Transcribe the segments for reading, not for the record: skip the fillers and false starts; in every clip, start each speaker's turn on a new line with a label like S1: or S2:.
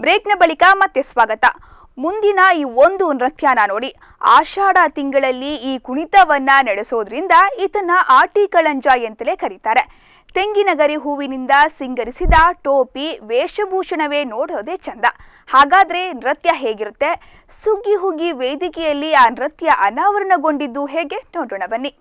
S1: ಬ್ರೇಕ್ನ ಬಳಿಕ ಮತ್ತೆ ಸ್ವಾಗತ. ಮುಂದಿನ ಈ ಒಂದು ನೃತ್ಯನ ನೋಡಿ. ಆಷಾಢ ತಿಂಗಳಲ್ಲಿ ಈ ಕುಣಿತವನ್ನ ನಡೆಸೋದ್ರಿಂದ ಇದನ್ನ ಆಟಿ ಕಳಂಜ ಎಂತಲೇ ಕರೀತಾರೆ. ತೆಂಗಿನಗರಿ ಹೂವಿನಿಂದ ಸಿಂಗರಿಸಿದ ಟೋಪಿ ವೇಷಭೂಷಣವೇ ನೋಡೋದೇ ಚಂದ. ಹಾಗಾದ್ರೆ ನೃತ್ಯ ಹೇಗಿರುತ್ತೆ? ಸುಗ್ಗಿ ಹುಗ್ಗಿ ವೇದಿಕೆಯಲ್ಲಿ ಆ ನೃತ್ಯ ಅನಾವರಣಗೊಂಡಿದ್ದು ಹೇಗೆ ನೋಡೋಣ ಬನ್ನಿ.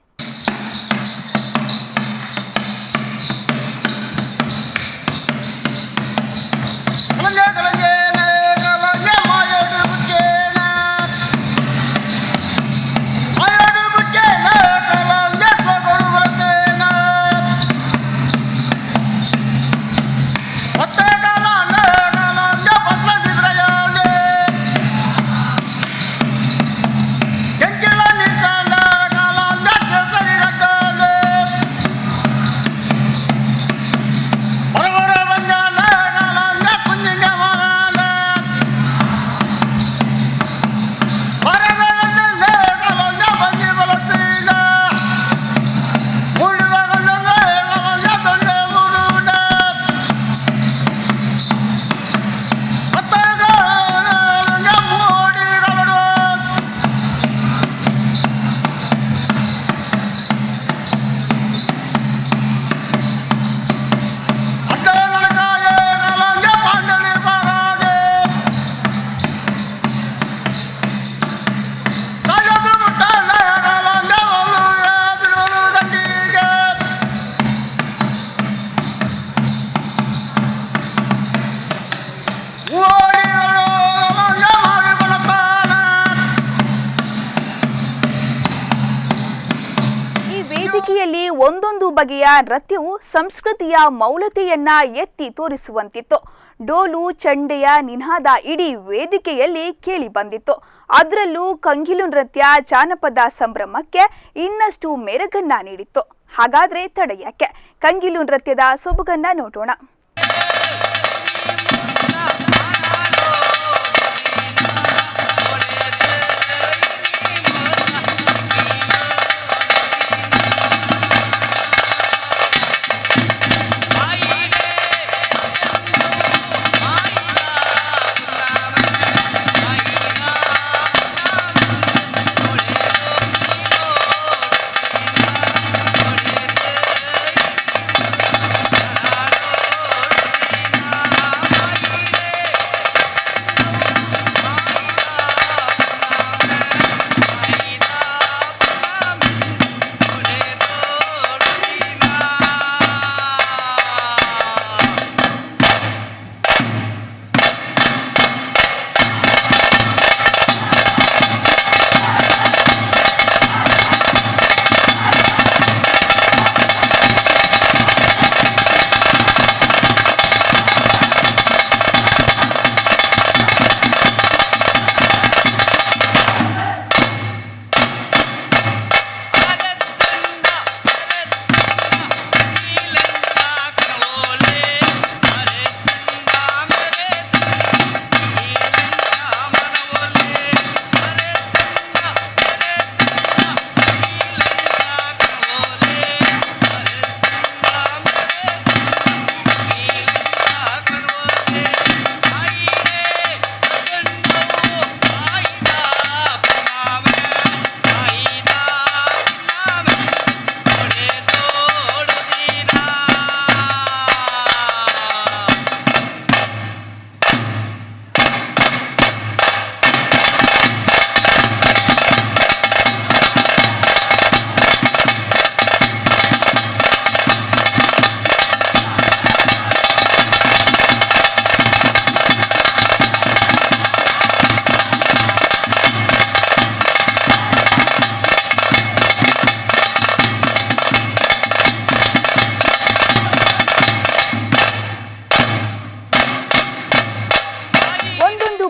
S1: ವೇದಿಕೆಯಲ್ಲಿ ಒಂದೊಂದು ಬಗೆಯ ನೃತ್ಯವು ಸಂಸ್ಕೃತಿಯ ಮೌಲ್ಯತೆಯನ್ನ ಎತ್ತಿ ತೋರಿಸುವಂತಿತ್ತು. ಡೋಲು ಚಂಡೆಯ ನಿನಾದ ಇಡೀ ವೇದಿಕೆಯಲ್ಲಿ ಕೇಳಿ ಬಂದಿತ್ತು. ಅದರಲ್ಲೂ ಕಂಗಿಲು ನೃತ್ಯ ಜಾನಪದ ಸಂಭ್ರಮಕ್ಕೆ ಇನ್ನಷ್ಟು ಮೆರುಗನ್ನ ನೀಡಿತ್ತು. ಹಾಗಾದ್ರೆ ತಡೆಯಕ್ಕೆ ಕಂಗಿಲು ನೃತ್ಯದ ಸೊಬಗನ್ನ ನೋಡೋಣ.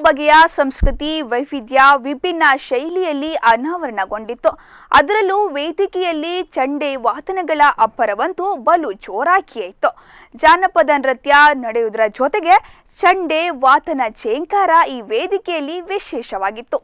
S1: ಬಗೆಯ ಸಂಸ್ಕೃತಿ ವೈವಿಧ್ಯ ವಿಭಿನ್ನ ಶೈಲಿಯಲ್ಲಿ ಅನಾವರಣಗೊಂಡಿತ್ತು. ಅದರಲ್ಲೂ ವೇದಿಕೆಯಲ್ಲಿ ಚಂಡೆ ವಾದನಗಳ ಅಬ್ಬರವಂತೂ ಬಲು ಜೋರಾಗಿಯೇ ಇತ್ತು. ಜಾನಪದ ನೃತ್ಯ ನಡೆಯುವುದರ ಜೊತೆಗೆ ಚಂಡೆ ವಾದನ ಝೇಂಕಾರ ಈ ವೇದಿಕೆಯಲ್ಲಿ ವಿಶೇಷವಾಗಿತ್ತು.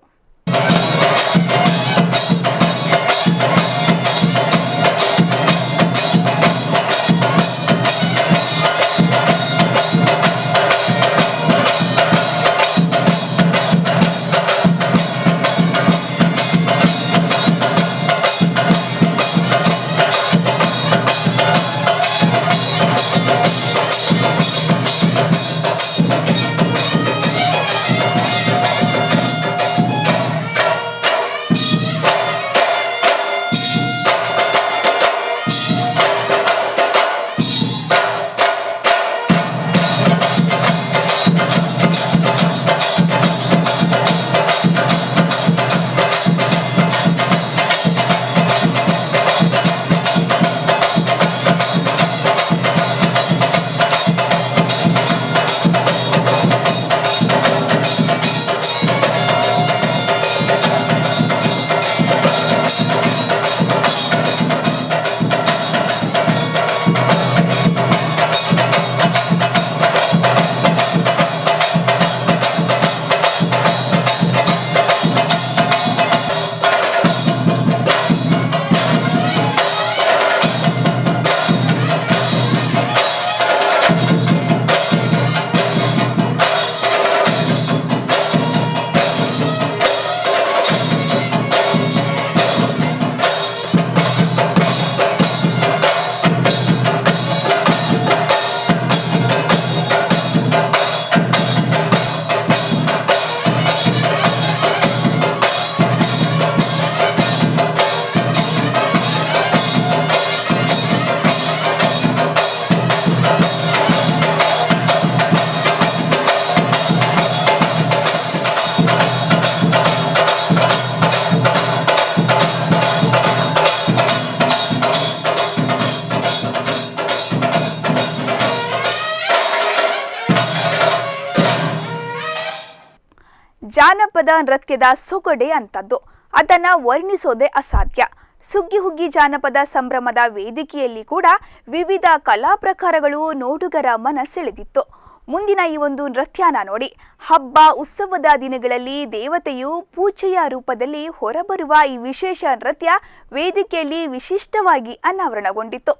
S1: ಜಾನಪದ ನೃತ್ಯದ ಸೊಗಡೆ ಅಂತದ್ದು, ಅದನ್ನ ವರ್ಣಿಸೋದೇ ಅಸಾಧ್ಯ. ಸುಗ್ಗಿ ಹುಗ್ಗಿ ಜಾನಪದ ಸಂಭ್ರಮದ ವೇದಿಕೆಯಲ್ಲಿ ಕೂಡ ವಿವಿಧ ಕಲಾ ಪ್ರಕಾರಗಳು ನೋಡುಗರ ಮನ ಸೆಳೆದಿತ್ತು. ಮುಂದಿನ ಈ ಒಂದು ನೃತ್ಯನ ನೋಡಿ. ಹಬ್ಬ ಉತ್ಸವದ ದಿನಗಳಲ್ಲಿ ದೇವತೆಯು ಪೂಜೆಯ ರೂಪದಲ್ಲಿ ಹೊರಬರುವ ಈ ವಿಶೇಷ ನೃತ್ಯ ವೇದಿಕೆಯಲ್ಲಿ ವಿಶಿಷ್ಟವಾಗಿ ಅನಾವರಣಗೊಂಡಿತ್ತು.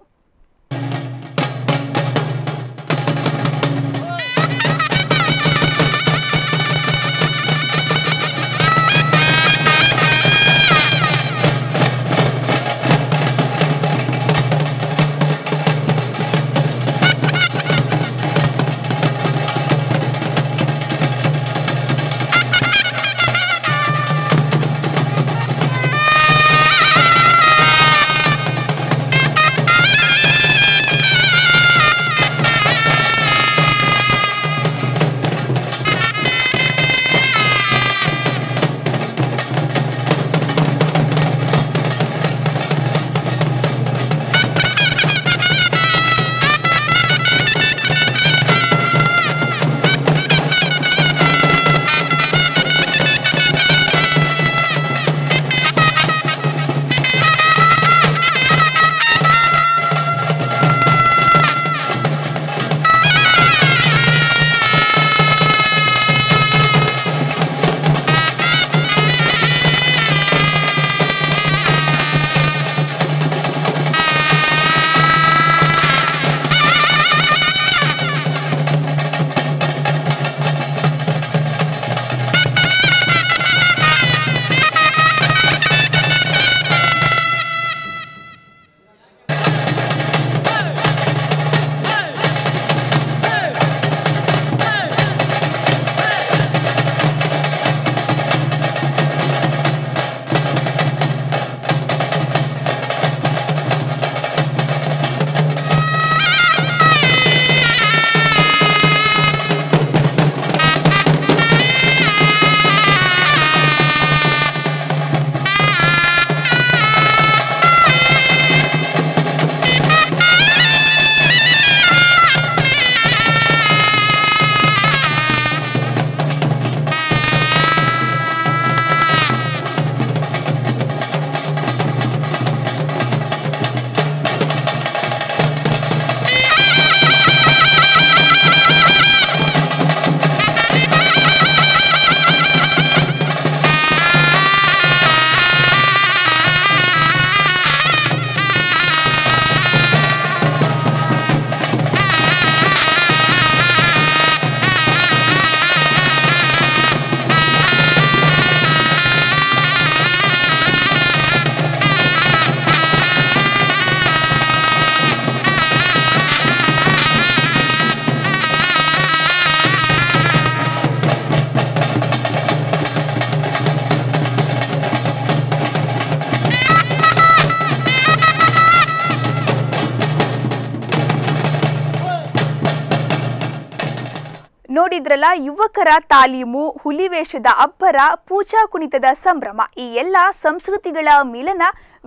S1: ನೋಡಿದ್ರಲ್ಲ, ಯುವಕರ ತಾಲೀಮು, ಹುಲಿವೇಷದ ಅಬ್ಬರ, ಪೂಜಾ ಕುಣಿತದ ಸಂಭ್ರಮ, ಈ ಎಲ್ಲ ಸಂಸ್ಕೃತಿಗಳ ಮಿಲನ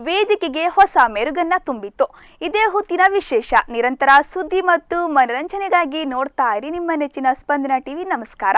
S1: ವೇದಿಕೆಗೆ ಹೊಸ ಮೆರುಗನ್ನ ತುಂಬಿತ್ತು. ಇದೇ ಹೊತ್ತಿನ ವಿಶೇಷ. ನಿರಂತರ ಸುದ್ದಿ ಮತ್ತು ಮನರಂಜನೆಗಾಗಿ ನೋಡ್ತಾ ಇರಿ ನಿಮ್ಮ ನೆಚ್ಚಿನ ಸ್ಪಂದನ ಟಿವಿ. ನಮಸ್ಕಾರ.